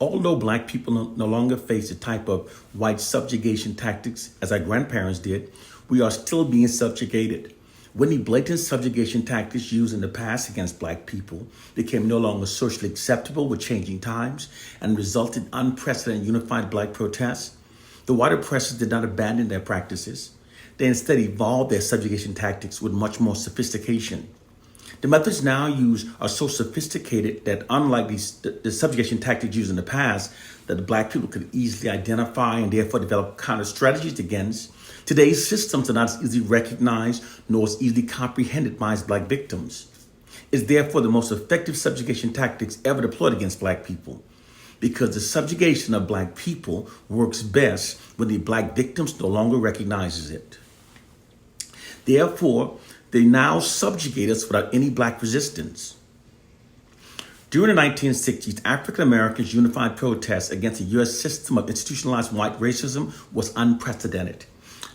Although black people no longer face the type of white subjugation tactics as our grandparents did, we are still being subjugated. When the blatant subjugation tactics used in the past against black people became no longer socially acceptable with changing times and resulted in unprecedented unified black protests, the white oppressors did not abandon their practices. They instead evolved their subjugation tactics with much more sophistication. The methods now used are so sophisticated that unlike the subjugation tactics used in the past that the black people could easily identify and therefore develop counter strategies against, today's systems are not as easily recognized nor as easily comprehended by its black victims. It's therefore the most effective subjugation tactics ever deployed against black people, because the subjugation of black people works best when the black victims no longer recognizes it. Therefore, they now subjugate us without any black resistance. During the 1960s, African Americans' unified protest against the U.S. system of institutionalized white racism was unprecedented.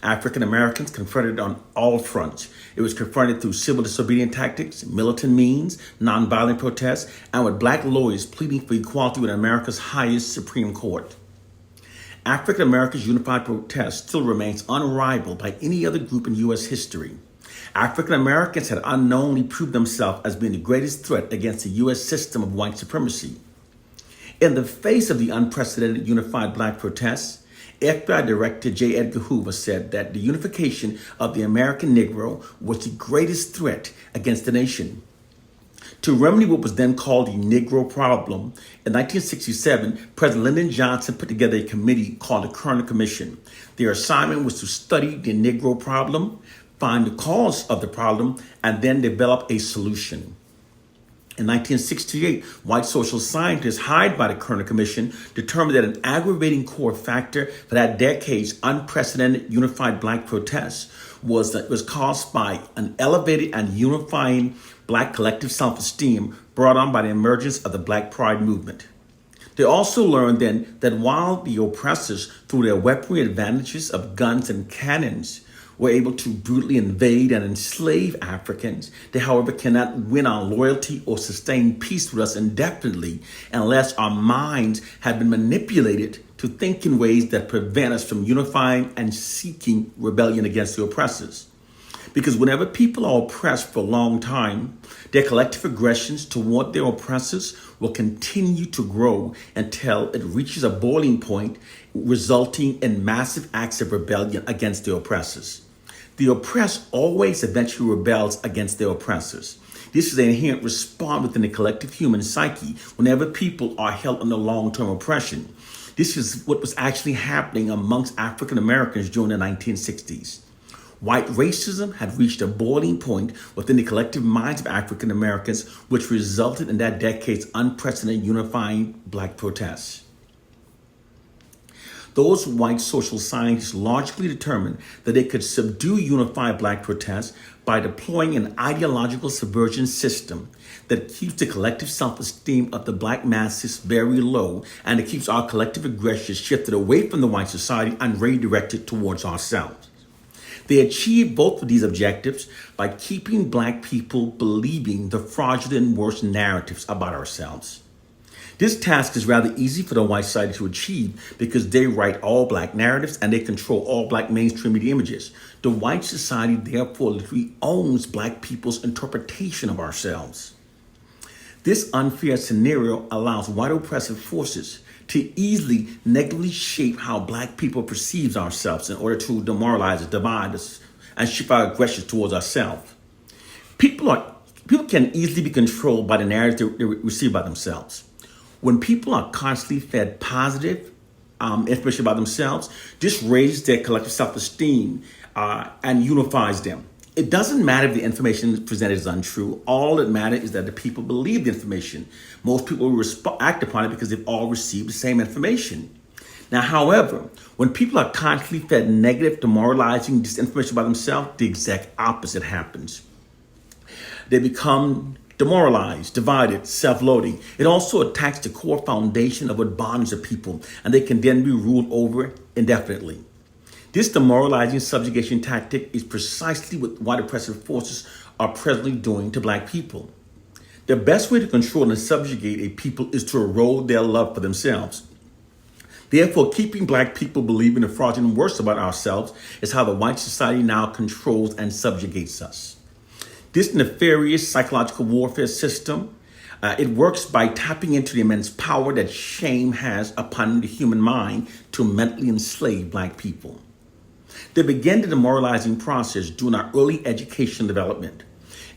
African Americans confronted on all fronts. It was confronted through civil disobedience tactics, militant means, nonviolent protests, and with black lawyers pleading for equality with America's highest Supreme Court. African Americans' unified protest still remains unrivaled by any other group in U.S. history. African Americans had unknowingly proved themselves as being the greatest threat against the U.S. system of white supremacy. In the face of the unprecedented unified black protests, FBI Director J. Edgar Hoover said that the unification of the American Negro was the greatest threat against the nation. To remedy what was then called the Negro problem, in 1967, President Lyndon Johnson put together a committee called the Kerner Commission. Their assignment was to study the Negro problem, find the cause of the problem, and then develop a solution. In 1968, white social scientists hired by the Kerner Commission determined that an aggravating core factor for that decade's unprecedented unified black protests was caused by an elevated and unifying black collective self-esteem brought on by the emergence of the Black Pride movement. They also learned then that while the oppressors, through their weaponry advantages of guns and cannons, were able to brutally invade and enslave Africans, they, however, cannot win our loyalty or sustain peace with us indefinitely unless our minds have been manipulated to think in ways that prevent us from unifying and seeking rebellion against the oppressors. Because whenever people are oppressed for a long time, their collective aggressions toward their oppressors will continue to grow until it reaches a boiling point, resulting in massive acts of rebellion against their oppressors. The oppressed always eventually rebels against their oppressors. This is an inherent response within the collective human psyche whenever people are held under long-term oppression. This is what was actually happening amongst African Americans during the 1960s. White racism had reached a boiling point within the collective minds of African Americans, which resulted in that decade's unprecedented unifying black protests. Those white social scientists logically determined that they could subdue unified black protests by deploying an ideological subversion system that keeps the collective self-esteem of the black masses very low, and it keeps our collective aggression shifted away from the white society and redirected towards ourselves. They achieved both of these objectives by keeping black people believing the fraudulent and worse narratives about ourselves. This task is rather easy for the white society to achieve because they write all black narratives and they control all black mainstream media images. The white society therefore literally owns black people's interpretation of ourselves. This unfair scenario allows white oppressive forces to easily negatively shape how black people perceive ourselves in order to demoralize us, divide us, and shift our aggression towards ourselves. People can easily be controlled by the narrative they receive by themselves. When people are constantly fed positive information about themselves, this raises their collective self-esteem and unifies them. It doesn't matter if the information presented is untrue. All that matters is that the people believe the information. Most people will act upon it because they've all received the same information. Now, however, when people are constantly fed negative, demoralizing disinformation about themselves, the exact opposite happens. They become demoralized, divided, self-loathing. It also attacks the core foundation of what bonds a people, and they can then be ruled over indefinitely. This demoralizing subjugation tactic is precisely what white oppressive forces are presently doing to black people. The best way to control and subjugate a people is to erode their love for themselves. Therefore, keeping black people believing the fraudulent worst about ourselves is how the white society now controls and subjugates us. This nefarious psychological warfare system, it works by tapping into the immense power that shame has upon the human mind to mentally enslave black people. They began the demoralizing process during our early education development.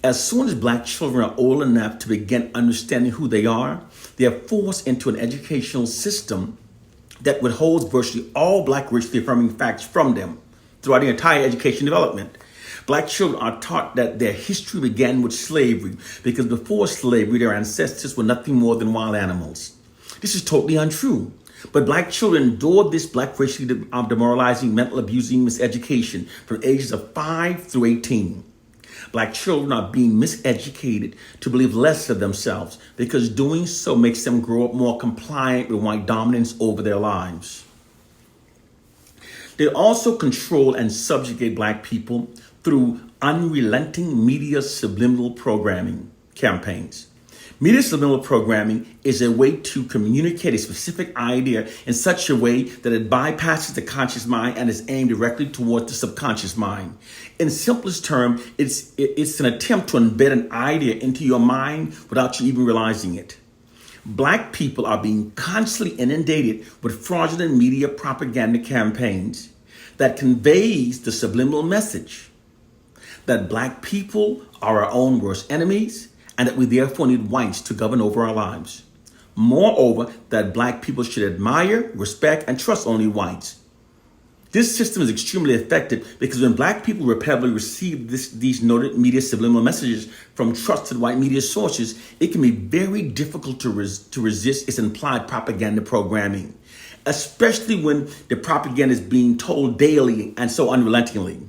As soon as black children are old enough to begin understanding who they are forced into an educational system that withholds virtually all black racially affirming facts from them throughout the entire education development. Black children are taught that their history began with slavery because before slavery, their ancestors were nothing more than wild animals. This is totally untrue. But black children endured this black racially demoralizing, mental abusing miseducation from ages of 5 through 18. Black children are being miseducated to believe less of themselves because doing so makes them grow up more compliant with white dominance over their lives. They also control and subjugate black people through unrelenting media subliminal programming campaigns. Media subliminal programming is a way to communicate a specific idea in such a way that it bypasses the conscious mind and is aimed directly towards the subconscious mind. In simplest terms, it's an attempt to embed an idea into your mind without you even realizing it. Black people are being constantly inundated with fraudulent media propaganda campaigns that conveys the subliminal message that black people are our own worst enemies, and that we therefore need whites to govern over our lives. Moreover, that black people should admire, respect, and trust only whites. This system is extremely effective because when black people repeatedly receive these noted media subliminal messages from trusted white media sources, it can be very difficult to resist its implied propaganda programming, especially when the propaganda is being told daily and so unrelentingly.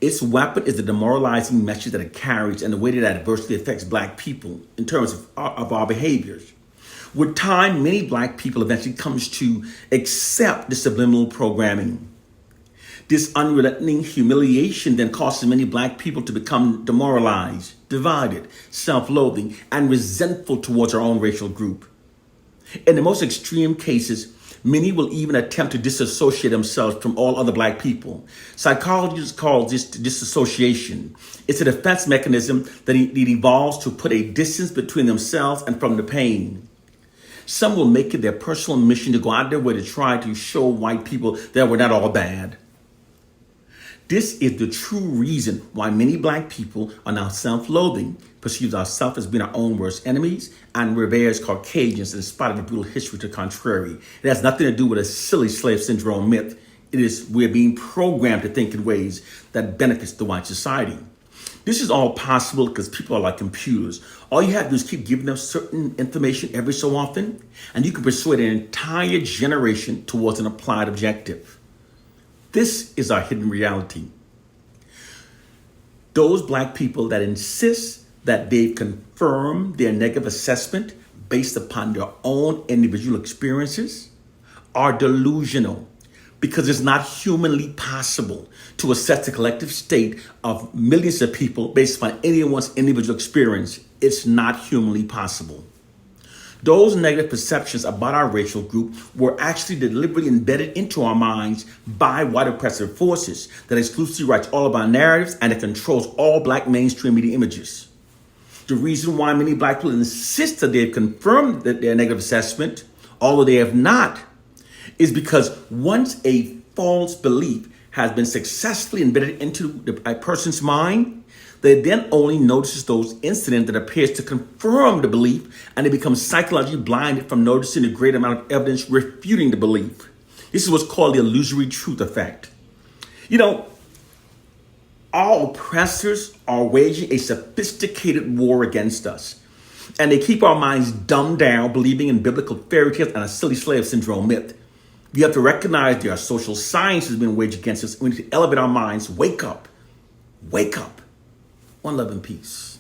Its weapon is the demoralizing message that it carries and the way that it adversely affects black people in terms of our behaviors. With time, many black people eventually comes to accept the subliminal programming. This unrelenting humiliation then causes many black people to become demoralized, divided, self-loathing, and resentful towards our own racial group. In the most extreme cases, many will even attempt to disassociate themselves from all other black people. Psychologists call this disassociation. It's a defense mechanism that it evolves to put a distance between themselves and from the pain. Some will make it their personal mission to go out their way to try to show white people that we're not all bad. This is the true reason why many black people are now self-loathing, perceives ourselves as being our own worst enemies, and reveres Caucasians in spite of a brutal history to the contrary. It has nothing to do with a silly slave syndrome myth. It is we're being programmed to think in ways that benefits the white society. This is all possible because people are like computers. All you have to do is keep giving them certain information every so often, and you can persuade an entire generation towards an applied objective. This is our hidden reality. Those black people that insist that they've confirmed their negative assessment based upon their own individual experiences are delusional because it's not humanly possible to assess the collective state of millions of people based upon anyone's individual experience. It's not humanly possible. Those negative perceptions about our racial group were actually deliberately embedded into our minds by white oppressive forces that exclusively writes all of our narratives and that controls all black mainstream media images. The reason why many black people insist that they have confirmed their negative assessment, although they have not, is because once a false belief has been successfully embedded into a person's mind, they then only notices those incidents that appears to confirm the belief, and they become psychologically blinded from noticing the great amount of evidence refuting the belief. This is what's called the illusory truth effect. You know, our oppressors are waging a sophisticated war against us, and they keep our minds dumbed down, believing in biblical fairy tales and a silly slave syndrome myth. We have to recognize there are social sciences being waged against us. We need to elevate our minds. Wake up. Wake up. One love and peace.